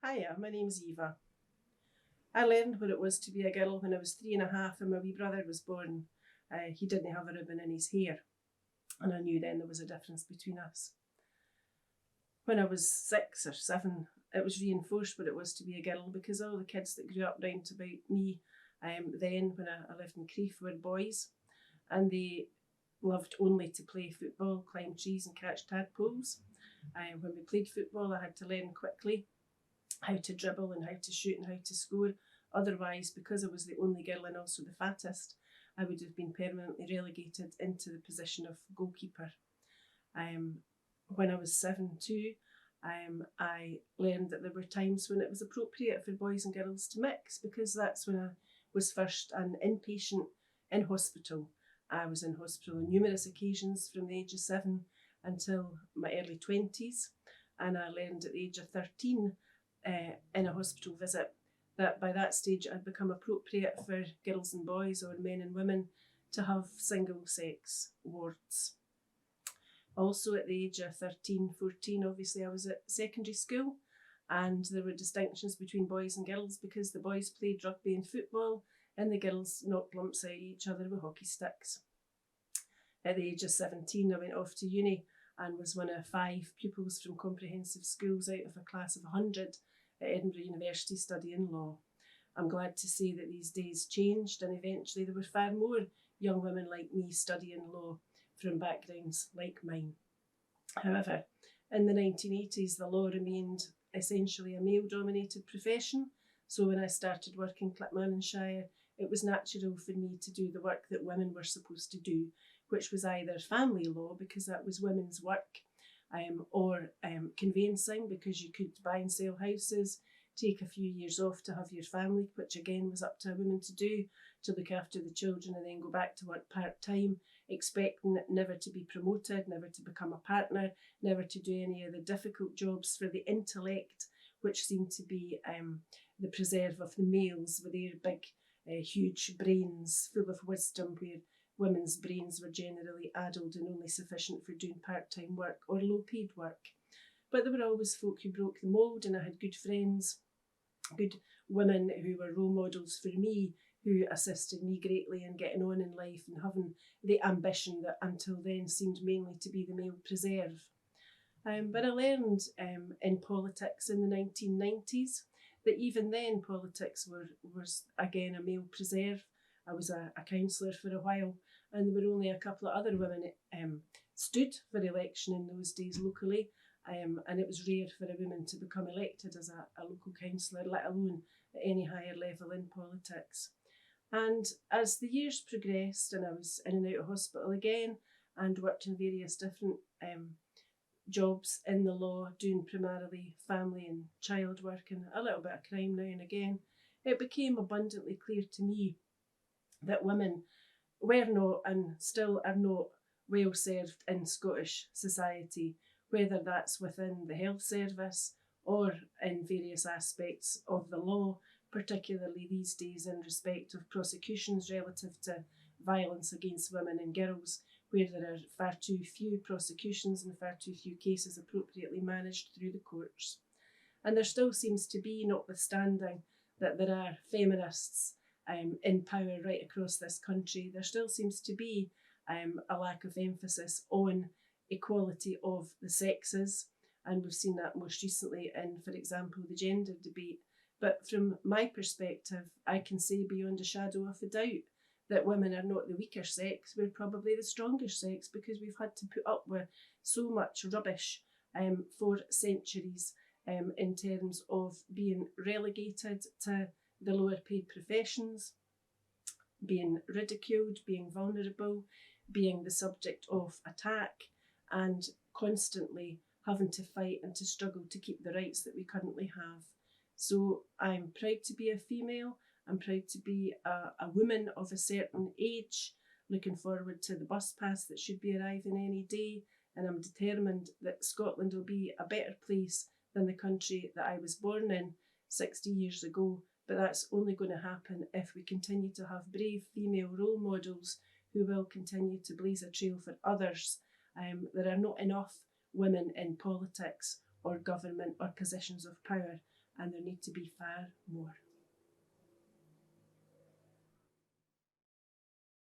Hiya, my name's Eva. I learned what it was to be a girl when I was 3.5 and my wee brother was born. He didn't have a ribbon in his hair, and I knew then there was a difference between us. When I was 6 or 7, it was reinforced what it was to be a girl, because all the kids that grew up round about me then, when I lived in Crieff, were boys, and they loved only to play football, climb trees and catch tadpoles. When we played football, I had to learn quickly how to dribble and how to shoot and how to score. Otherwise, because I was the only girl and also the fattest, I would have been permanently relegated into the position of goalkeeper. When I was 7 too, I learned that there were times when it was appropriate for boys and girls to mix, because that's when I was first an inpatient in hospital. I was in hospital on numerous occasions from the age of 7 until my early 20s, and I learned at the age of 13 in a hospital visit that by that stage it had become appropriate for girls and boys, or men and women, to have single-sex wards. Also at the age of 13, 14, obviously I was at secondary school, and there were distinctions between boys and girls because the boys played rugby and football and the girls knocked lumps out of each other with hockey sticks. At the age of 17, I went off to uni and was one of 5 pupils from comprehensive schools out of a class of 100 at Edinburgh University studying law. I'm glad to say that these days changed, and eventually there were far more young women like me studying law from backgrounds like mine. However, in the 1980s, the law remained essentially a male-dominated profession, so when I started working in Clackmannanshire, it was natural for me to do the work that women were supposed to do, which was either family law, because that was women's work, or conveyancing, because you could buy and sell houses, take a few years off to have your family, which again was up to a woman to do, to look after the children and then go back to work part-time, expecting never to be promoted, never to become a partner, never to do any of the difficult jobs for the intellect, which seemed to be the preserve of the males with their big, huge brains full of wisdom, where women's brains were generally addled and only sufficient for doing part-time work or low-paid work. But there were always folk who broke the mould, and I had good friends, good women who were role models for me, who assisted me greatly in getting on in life and having the ambition that until then seemed mainly to be the male preserve. But I learned in politics in the 1990s that even then politics was again a male preserve. I was a councillor for a while, and there were only a couple of other women stood for election in those days locally, and it was rare for a woman to become elected as a local councillor, let alone at any higher level in politics. And as the years progressed and I was in and out of hospital again and worked in various different jobs in the law, doing primarily family and child work and a little bit of crime now and again, it became abundantly clear to me that women were not and still are not well served in Scottish society, whether that's within the health service or in various aspects of the law, particularly these days in respect of prosecutions relative to violence against women and girls, where there are far too few prosecutions and far too few cases appropriately managed through the courts. And there still seems to be, notwithstanding that there are feminists in power right across this country, there still seems to be a lack of emphasis on equality of the sexes, and we've seen that most recently in, for example, the gender debate. But from my perspective, I can say beyond a shadow of a doubt that women are not the weaker sex, we're probably the stronger sex, because we've had to put up with so much rubbish for centuries in terms of being relegated to the lower paid professions, being ridiculed, being vulnerable, being the subject of attack, and constantly having to fight and to struggle to keep the rights that we currently have. So I'm proud to be a female. I'm proud to be a woman of a certain age, looking forward to the bus pass that should be arriving any day, and I'm determined that Scotland will be a better place than the country that I was born in 60 years ago. But that's only going to happen if we continue to have brave female role models who will continue to blaze a trail for others. There are not enough women in politics or government or positions of power, and there need to be far more.